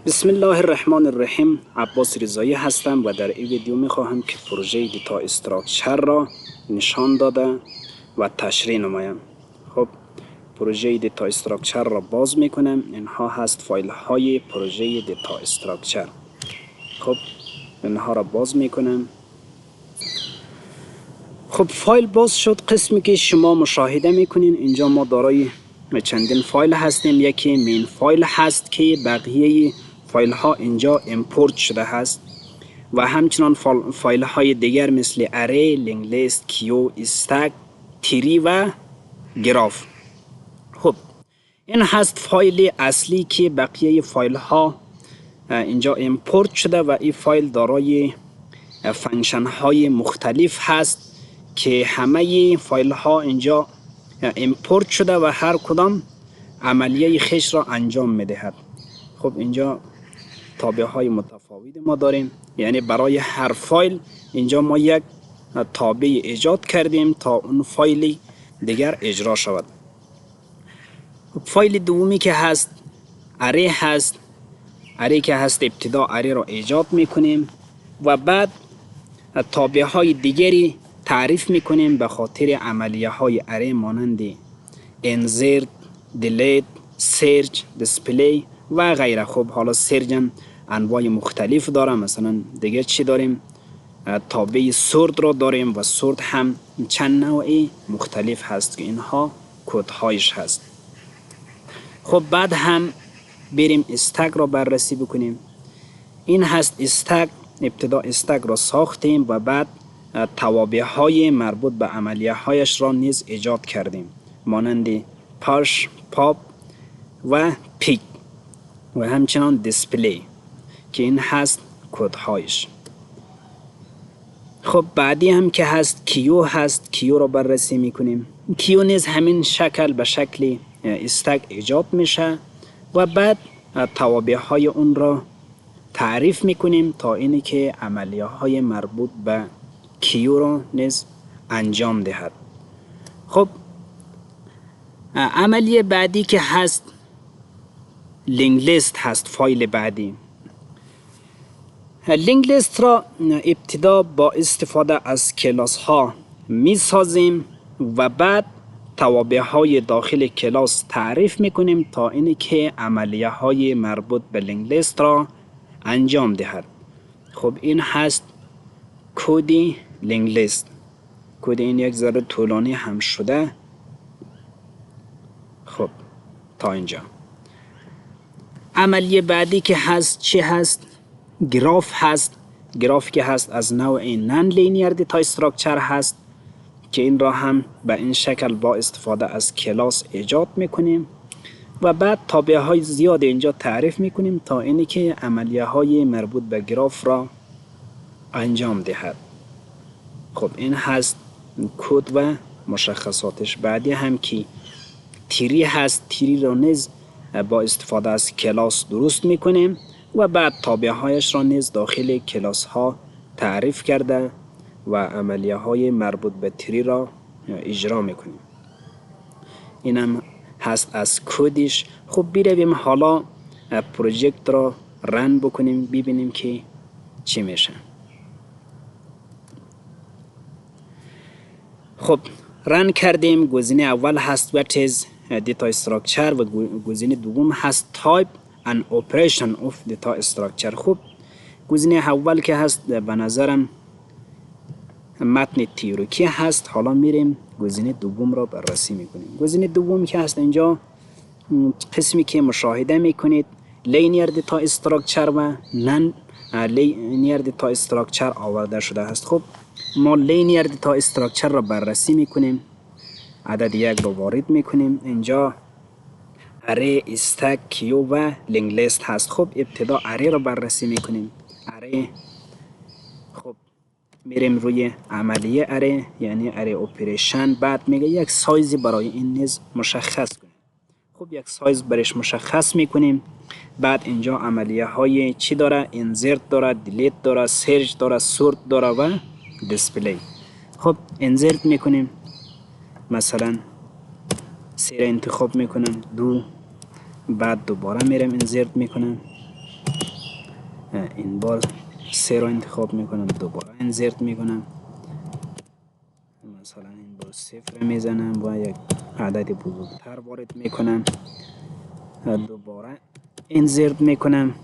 بسم الله الرحمن الرحیم. عباس رضایی هستم و در این ویدیو میخواهم که پروژه دیتا استراکچر را نشان داده و تشریح نمایم. خب پروژه دیتا استراکچر را باز میکنم. اینها هست فایل های پروژه دیتا استراکچر. خب اینها را باز میکنم. خب فایل باز شد. قسمی که شما مشاهده میکنین اینجا ما دارای چندین فایل هستیم. یکی مین فایل هست که بقیه فایل ها اینجا امپورت شده هست و همچنان فایل های دیگر مثل اره، لینک لیست، کیو، استک، تری و گراف. خب این هست فایل اصلی که بقیه فایل ها اینجا امپورت شده و این فایل دارای فانکشن های مختلف هست که همه فایل ها اینجا امپورت شده و هر کدام عملیه خیش را انجام میدهد. خب اینجا تابع های متفاوت ما داریم، یعنی برای هر فایل اینجا ما یک تابع ایجاد کردیم تا اون فایل دیگر اجرا شود. فایل دومی که هست اره هست. اره که هست ابتدا اره را ایجاد میکنیم و بعد تابع های دیگری تعریف میکنیم به خاطر عملیه های اره مانند انزرت، دیلیت، سرچ، دیسپلی و غیره. خب حالا سرچ انواع مختلف داره. مثلا دیگه چی داریم؟ تابع سورت را داریم و سورت هم چند نوعی مختلف هست که اینها کدهایش هست. خب بعد هم بریم استک را بررسی بکنیم. این هست استک. ابتدا استک را ساختیم و بعد توابع های مربوط به عملیه هایش را نیز ایجاد کردیم مانند پاش، پاپ و پیک و همچنان دیسپلی که این هست کدهایش. خب بعدی هم که هست کیو هست. کیو را بررسی میکنیم. کیو نیز همین شکل به شکل استک ایجاد میشه و بعد توابع های اون را تعریف میکنیم تا اینی که عملیه های مربوط به کیو را نیز انجام دهد. خب عملیه بعدی که هست لینک لیست هست. فایل بعدی لینک لیست را ابتدا با استفاده از کلاس ها می سازیم و بعد توابع های داخل کلاس تعریف میکنیم تا اینی که عملیه های مربوط به لینک لیست را انجام دهد. خب این هست کد لینک لیست. کد این یک ذره طولانی هم شده. خب تا اینجا. عملیه بعدی که هست چی هست؟ گراف هست. گراف که هست از نوع نان لینیر دیتا استراکچر هست که این را هم به این شکل با استفاده از کلاس ایجاد میکنیم و بعد تابع های زیاد اینجا تعریف میکنیم تا اینی که عملیه های مربوط به گراف را انجام دهد. خب این هست کد و مشخصاتش. بعدی هم که تری هست. تری را نیز با استفاده از کلاس درست میکنیم و بعد تابع هایش را نیز داخل کلاس ها تعریف کرده و عملیه های مربوط به تری را اجرا میکنیم. اینم هست از کدش. خب برویم حالا پروژکت را رن بکنیم ببینیم که چی میشه. خب رن کردیم. گزینه اول هست what is data structure و گزینه دوم هست type and operation of data structure. خب گزینه اول که هست به نظرم متن تئوریکی هست. حالا میریم گزینه دوم را بررسی میکنیم. گزینه دوم که هست اینجا قسمی که مشاهده میکنید لینیر دیتا استراکچر و نان لینیر دیتا استراکچر آورده شده است. خب ما لینیر دیتا استراکچر را بررسی میکنیم. عدد یک را وارد میکنیم. اینجا اره، استک، کیو و لینک لیست هست. خب ابتدا اره را بررسی میکنیم. اره خب میریم روی عملیه اره یعنی اره اپریشن. بعد میگه یک سایزی برای این نیز مشخص کنیم. خب یک سایز برش مشخص میکنیم. بعد اینجا عملیه های چی داره؟ انزرت داره، دیلیت داره، سرچ داره، سورت داره و دیسپلی. خب انزرت میکنیم. مثلا 3 را انتخاب میکنم 2. بعد دوباره میرم انزرت میکنم این بار 3 را انتخاب میکنم، دوباره انزرت میکنم، مثلا این بار 0 میزنم و یک عدد بزرگتر وارد میکنم، دوباره انزرت میکنم.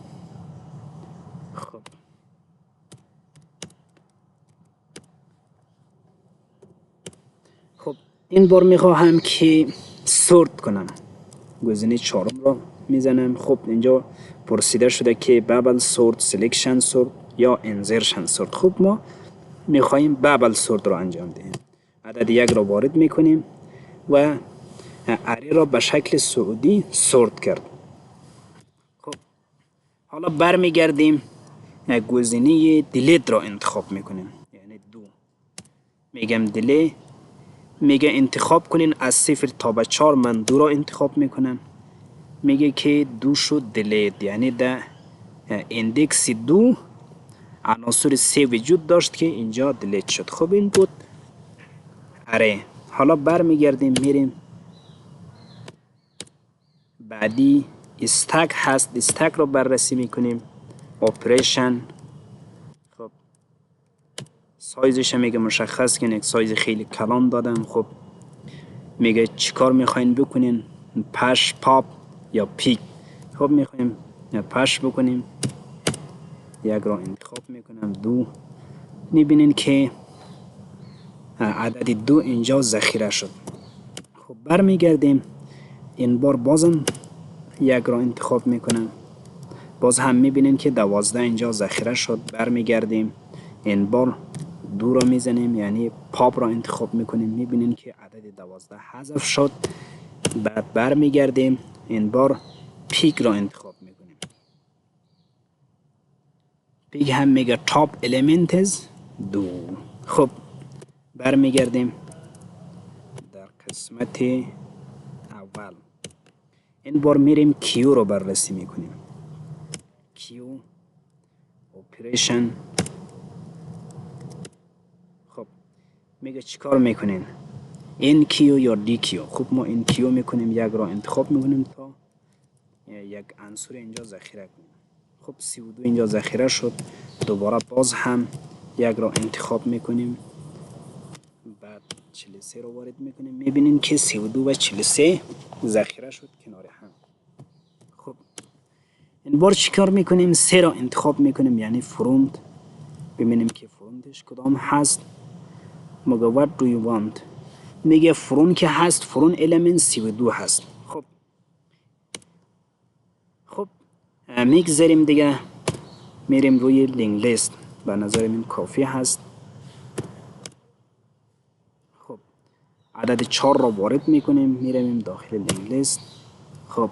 خب این بار میخواهم که سورت کنم، گزینه 4 را میزنم. خب اینجا پرسیده شده که بابل سورت، سلکشن سورت یا انزرشن سورت. خب ما میخواهیم بابل سورت را انجام دهیم. عدد 1 را وارد میکنیم و اری را به شکل سعودی سورت کرد. خب حالا برمیگردیم گزینه دیلیت را انتخاب میکنیم، یعنی 2 میگم دیلی، میگه انتخاب کنین از 0 تا به 4. من 2 را انتخاب میکنم. میگه که 2 شد دیلیت، یعنی در اندکس 2 عناصر 3 وجود داشت که اینجا دیلیت شد. خب این بود اره. حالا برمیگردیم میریم بعدی استک هست، استک را بررسی میکنیم. اپریشن، خب سایزش میگه مشخص کنید، یک سایز خیلی کلان دادم. خب میگه چیکار میخواین بکنین، پش، پاپ یا پیک. خب میخوایم پش بکنیم، 1 را انتخاب میکنم. 2 میبینین که عدد 2 اینجا ذخیره شد. خب برمیگردیم، این بار بازم 1 را انتخاب میکنم، باز هم میبینین که 12 اینجا ذخیره شد. برمیگردیم این بار 2 را میزنیم، یعنی پاپ را انتخاب میکنیم، میبینین که عدد 12 حذف شد. بعد برمیگردیم این بار پیک را انتخاب میکنیم. پیک هم میگه تاپ المنتز 2. خب برمیگردیم در قسمت اول، این بار میریم کیو رو بررسی میکنیم. کیو اپریشن. خب میگه چیکار میکنین، این کیو یا دی کیو. خب ما این کیو میکنیم، 1 را انتخاب میکنیم تا یک عنصر اینجا ذخیره کنیم. خب 32 اینجا ذخیره شد. دوباره باز هم 1 را انتخاب میکنیم، بعد 43 رو وارد میکنیم، میبینیم که 32 و 43 ذخیره شد کنار هم. خب این بار چیکار میکنیم، 3 را انتخاب میکنیم، یعنی فروند، ببینیم که فروندش کدام هست. مگه what do you want، میگه فرون که هست، فرون element 32 هست. خب میگذاریم دیگه، میریم روی لینک لیست، به نظر من کافی هست. خب عدد 4 را وارد میکنیم، میریم داخل لینک لیست. خب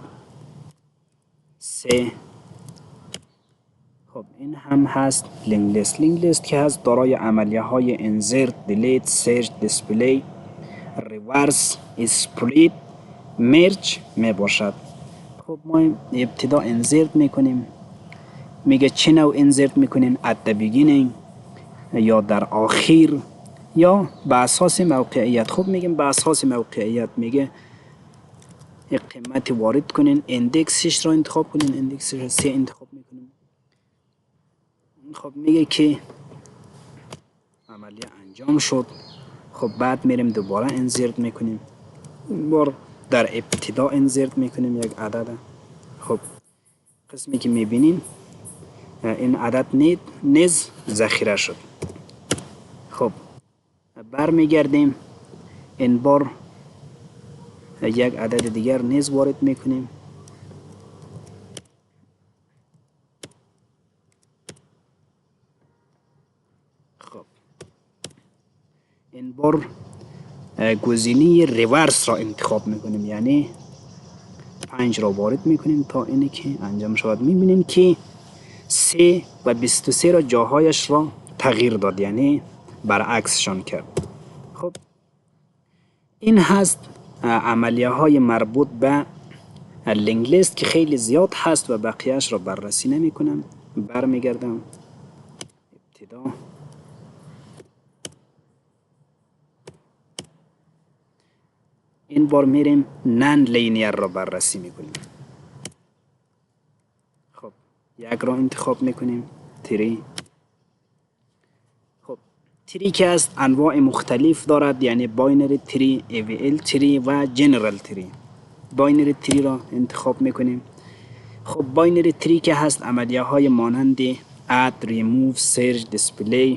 3. خب این هم هست لینک لیست. لینک لیست که هست دارای عملیه های انزرت، دیلیت، سرچ، دیسپلی، ریورس، اسپلیت، مرج می باشد. خب ما ابتدا انزرت میکنیم، میگه چه نوع انزرت میکنین، at the beginning یا در آخر یا به اساس موقعیت. خب میگیم به اساس موقعیت، میگه یک قیمت وارد کنین، اندکسش را انتخاب کنین، اندکسش را 3 انتخاب میکنیم. خب میگه که عملیه انجام شد. خب بعد میریم دوباره انزرت میکنیم، این بار در ابتدا انزرت میکنیم یک عدد. خب قسمی که میبینین این عدد نیز ذخیره شد. خب برمیگردیم، این بار یک عدد دیگر نیز وارد میکنیم. خب این بار گزینه ریورس را انتخاب میکنیم، یعنی 5 را وارد میکنیم تا اینی که انجام شود. میبینیم که 3 و 23 را جاهایش را تغییر داد، یعنی برعکسشان کرد. خب این هست عملیه های مربوط به لینک لیست که خیلی زیاد هست و بقیهش را بررسی نمی کنم. برمیگردم ابتدا، این بار میریم نان لینیر را بررسی میکنیم. خب یک را انتخاب میکنیم، تری. خب تری که است انواع مختلف دارد، یعنی باینری تری، AVL تری و جنرال تری. باینری تری را انتخاب میکنیم. خب باینری تری که هست عملیه های مانند add, remove, search, display,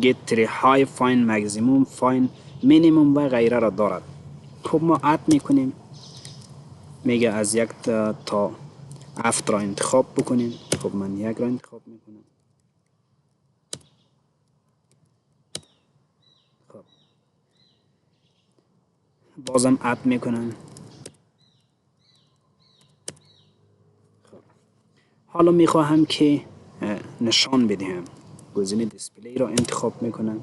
get tree, high, find, maximum, find, minimum و غیره را دارد. خب ما اد میکنیم، میگه از یک تا 7 را انتخاب بکنیم. خب من یک را انتخاب میکنم. خب بازم اد میکنم. خب حالا میخواهم که نشان بدهم. گزینه دیسپلی را انتخاب میکنم.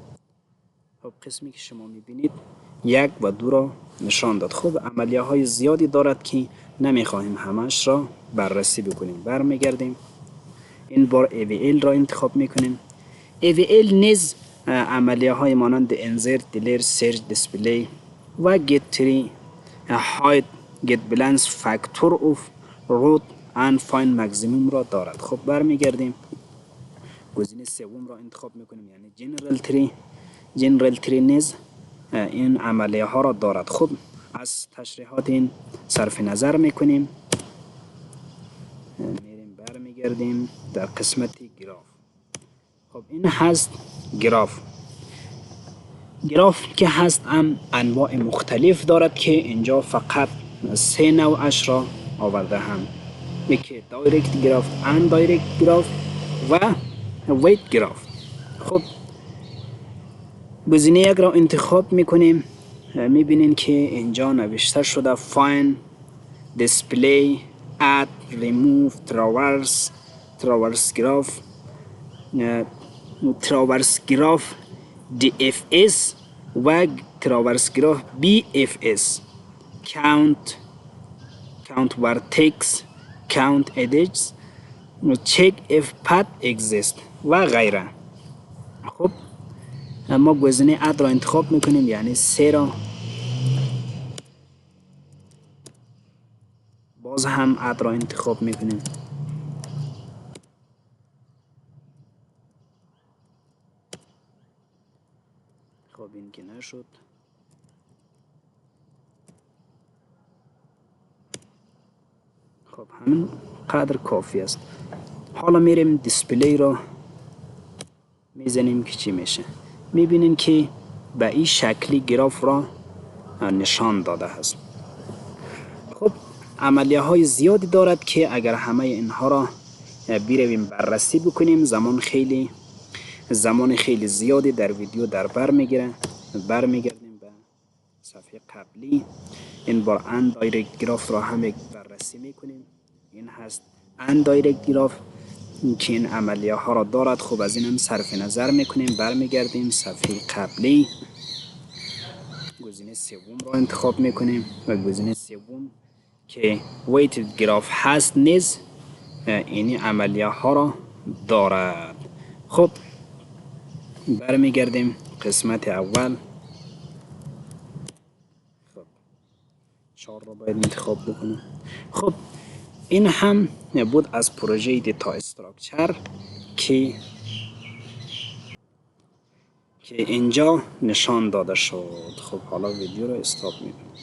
خب قسمی که شما میبینید 1 و 2 را نشان داد. خب عملیه های زیادی دارد که نمیخواهیم همش را بررسی بکنیم. برمیگردیم، این بار AVL را انتخاب میکنیم. AVL نیز عملیه های مانند insert, delete, search, display و get tree, hide, get balance, factor of root and find maximum را دارد. خب برمیگردیم، گزینه سوم را انتخاب میکنیم، یعنی جنرال تری. جنرال تری نیز این عملیه ها را دارد. خب از تشریحات این صرف نظر میکنیم، میریم برمیگردیم در قسمت گراف. خب این هست گراف. گراف که هست انواع مختلف دارد که اینجا فقط 3 نوعش را آورده هم. یکی دایرکت گراف، ان دایرکت گراف و ویت گراف. خب گزینه یک را انتخاب میکنیم، میبینین که اینجا نوشته شده find, display, add, remove, traverse graph, traverse graph DFS و traverse graph BFS, count vertex, count edges, check if path exist و غیره. خب ما گزینه اد را انتخاب میکنیم، یعنی 3 را. باز هم اد را انتخاب میکنیم. خب این که نشد. خب همین قدر کافی است. حالا میریم دیسپلی را میزنیم که چی میشه. میبینین که به این شکلی گراف را نشان داده است. خب عملیه های زیادی دارد که اگر همه اینها را برویم بررسی بکنیم زمان خیلی زیادی در ویدیو در بر میگیره. برمیگردیم به صفحه قبلی. این بار ان دایرکت گراف را هم بررسی میکنیم. این هست ان دایرکت گراف که این عملیه ها را دارد. خب از این هم صرف نظر میکنیم. برمیگردیم صفحه قبلی، گزینه سوم را انتخاب میکنیم و گزینه سوم که ویتد گراف هست نیز این عملیه ها را دارد. خب برمیگردیم قسمت اول. خب 4 را باید انتخاب بکنم. خب این هم بود از پروژه دیتا استراکچر که اینجا نشان داده شد. خب حالا ویدیو رو استاپ میکنم.